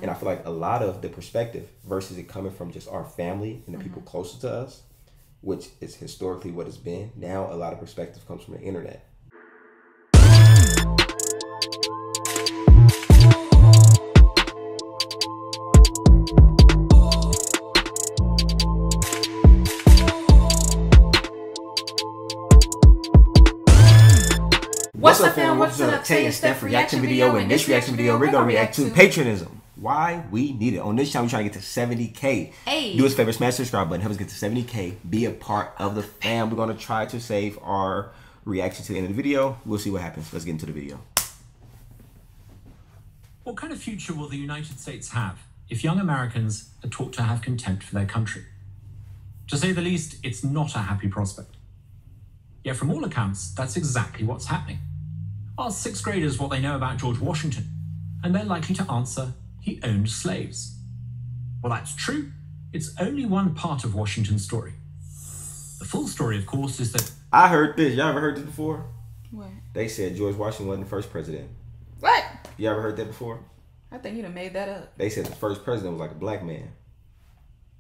And I feel like a lot of the perspective versus it coming from just our family and the people closer to us, which is historically what it's been. Now a lot of perspective comes from the internet. What's up, fam? What's up? Tay and Steph reaction video. In this reaction video, we're gonna react to Patriotism. Why we need it. On this channel, we're trying to get to 70K. Hey. Do us a favor, smash the subscribe button. Help us get to 70K. Be a part of the fam. We're gonna try to save our reaction to the end of the video. We'll see what happens. Let's get into the video. What kind of future will the United States have if young Americans are taught to have contempt for their country? To say the least, it's not a happy prospect. Yet from all accounts, that's exactly what's happening. Ask sixth graders what they know about George Washington, and they're likely to answer, he owned slaves. Well, that's true. It's only one part of Washington's story. The full story, of course, is that... I heard this. Y'all ever heard this before? What? They said George Washington wasn't the first president. What? You ever heard that before? I think you done made that up. They said the first president was like a black man.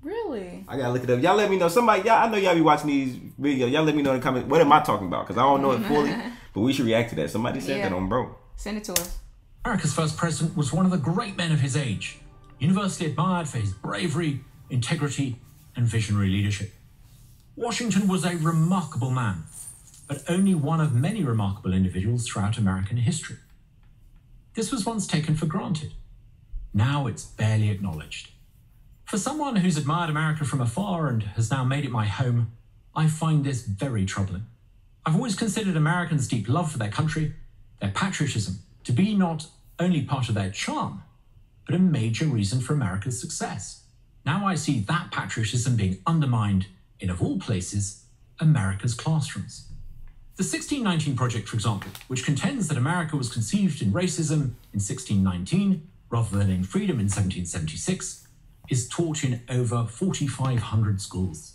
Really? I gotta look it up. Y'all let me know. Somebody, y'all, I know y'all be watching these videos. Y'all let me know in the comments. What am I talking about? Because I don't know it fully. But we should react to that. Somebody said that on bro. Send it to us. America's first president was one of the great men of his age, universally admired for his bravery, integrity, and visionary leadership. Washington was a remarkable man, but only one of many remarkable individuals throughout American history. This was once taken for granted. Now it's barely acknowledged. For someone who's admired America from afar and has now made it my home, I find this very troubling. I've always considered Americans' deep love for their country, their patriotism, to be not only part of their charm, but a major reason for America's success. Now I see that patriotism being undermined in, of all places, America's classrooms. The 1619 Project, for example, which contends that America was conceived in racism in 1619 rather than in freedom in 1776, is taught in over 4,500 schools.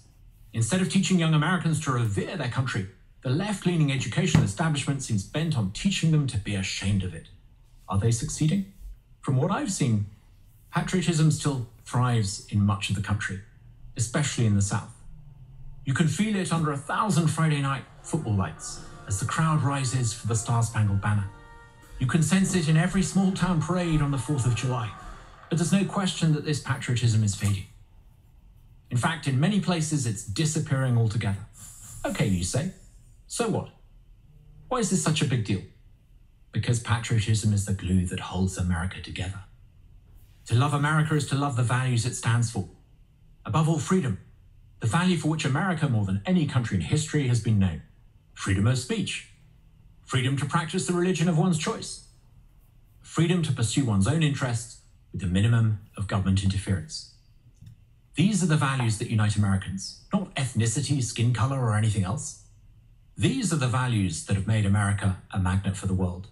Instead of teaching young Americans to revere their country, the left-leaning educational establishment seems bent on teaching them to be ashamed of it. Are they succeeding? From what I've seen, patriotism still thrives in much of the country, especially in the South. You can feel it under 1,000 Friday night football lights as the crowd rises for the Star-Spangled Banner. You can sense it in every small-town parade on the 4th of July. But there's no question that this patriotism is fading. In fact, in many places, it's disappearing altogether. Okay, you say. So what? Why is this such a big deal? Because patriotism is the glue that holds America together. To love America is to love the values it stands for. Above all, freedom. The value for which America, more than any country in history, has been known. Freedom of speech. Freedom to practice the religion of one's choice. Freedom to pursue one's own interests with the minimum of government interference. These are the values that unite Americans, not ethnicity, skin color, or anything else. These are the values that have made America a magnet for the world.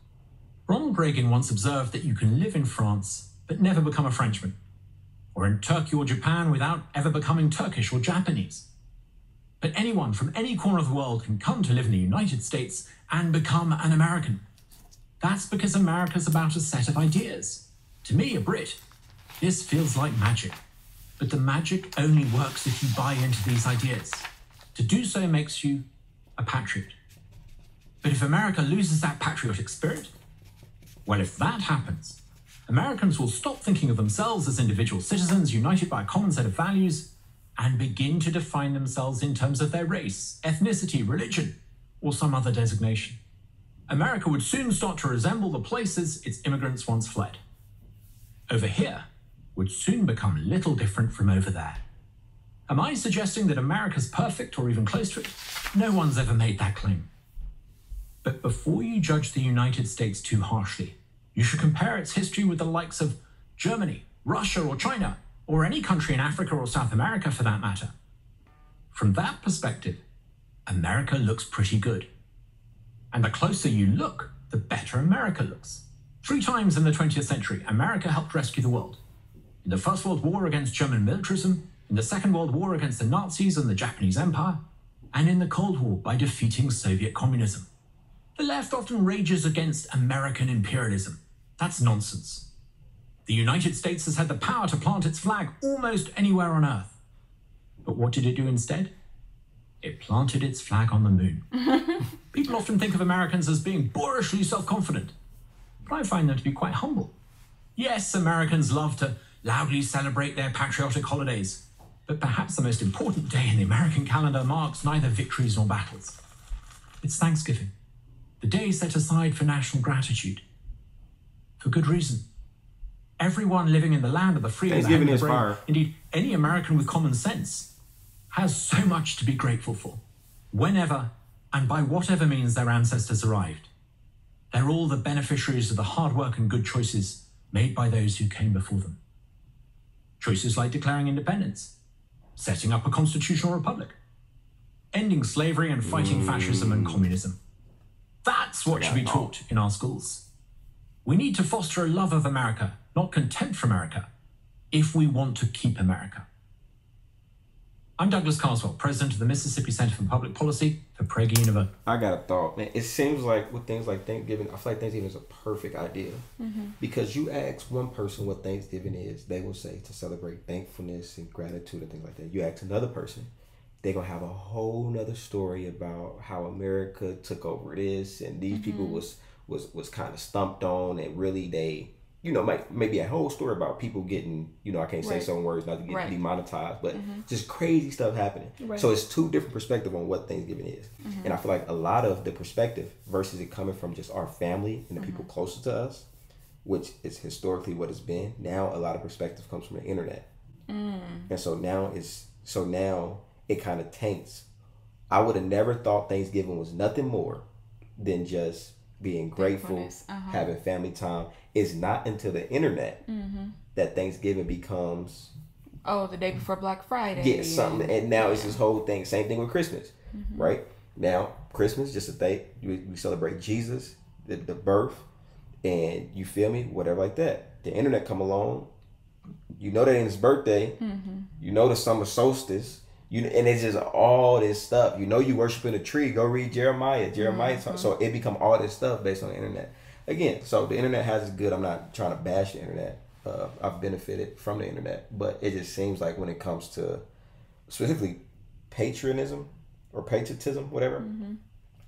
Ronald Reagan once observed that you can live in France but never become a Frenchman, or in Turkey or Japan without ever becoming Turkish or Japanese. But anyone from any corner of the world can come to live in the United States and become an American. That's because America's about a set of ideas. To me, a Brit, this feels like magic. But the magic only works if you buy into these ideas. To do so makes you a patriot. But if America loses that patriotic spirit, well, if that happens, Americans will stop thinking of themselves as individual citizens united by a common set of values and begin to define themselves in terms of their race, ethnicity, religion, or some other designation. America would soon start to resemble the places its immigrants once fled. Over here would soon become little different from over there. Am I suggesting that America's perfect or even close to it? No one's ever made that claim. But before you judge the United States too harshly, you should compare its history with the likes of Germany, Russia, or China, or any country in Africa or South America for that matter. From that perspective, America looks pretty good. And the closer you look, the better America looks. 3 times in the 20th century, America helped rescue the world. In the First World War against German militarism, in the Second World War against the Nazis and the Japanese Empire, and in the Cold War by defeating Soviet communism. The left often rages against American imperialism. That's nonsense. The United States has had the power to plant its flag almost anywhere on Earth. But what did it do instead? It planted its flag on the moon. People often think of Americans as being boorishly self-confident, but I find them to be quite humble. Yes, Americans love to loudly celebrate their patriotic holidays, but perhaps the most important day in the American calendar marks neither victories nor battles. It's Thanksgiving, the day set aside for national gratitude. For good reason. Everyone living in the land of the free and the Thanksgiving home of is the brave, fire. indeed any American with common sense, has so much to be grateful for, whenever and by whatever means their ancestors arrived. They're all the beneficiaries of the hard work and good choices made by those who came before them. Choices like declaring independence, setting up a constitutional republic, ending slavery and fighting fascism and communism. That's what should be taught in our schools. We need to foster a love of America, not contempt for America, if we want to keep America. I'm Douglas Carswell, president of the Mississippi Center for Public Policy for Prager University. I got a thought, man. It seems like with things like Thanksgiving, I feel like Thanksgiving is a perfect idea. Because you ask one person what Thanksgiving is, they will say to celebrate thankfulness and gratitude and things like that. You ask another person, they're going to have a whole nother story about how America took over this and these people was kind of stumped on, and really they, you know, maybe a whole story about people getting, you know, I can't say certain words not to get demonetized, but just crazy stuff happening. So it's two different perspectives on what Thanksgiving is. And I feel like a lot of the perspective versus it coming from just our family and the people closer to us, which is historically what it's been. Now a lot of perspective comes from the internet. And so now it kind of taints. I would have never thought Thanksgiving was nothing more than just being grateful, having family time. It's not until the internet that Thanksgiving becomes the day before Black Friday. Yeah, something. And now it's this whole thing. Same thing with Christmas, right? Now, Christmas, just a day. We celebrate Jesus, the birth, and you feel me? Whatever like that. The internet come along. You know that ain't his birthday. You know the summer solstice. And it's just all this stuff. You know you worshiping a tree. Go read Jeremiah. So it become all this stuff based on the internet. Again, so the internet has its good. I'm not trying to bash the internet. I've benefited from the internet. But it just seems like when it comes to specifically patriotism, whatever,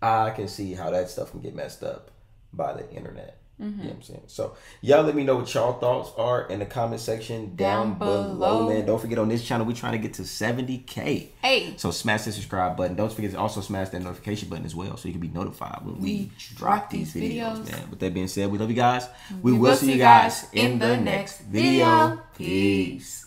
I can see how that stuff can get messed up by the internet. You know what I'm saying? So y'all let me know what y'all thoughts are in the comment section down below, man. Don't forget, on this channel we're trying to get to 70K. Hey. So smash the subscribe button. Don't forget to also smash that notification button as well, so you can be notified when we drop these videos, man. With that being said, we love you guys. We will see you guys in the next video. Peace.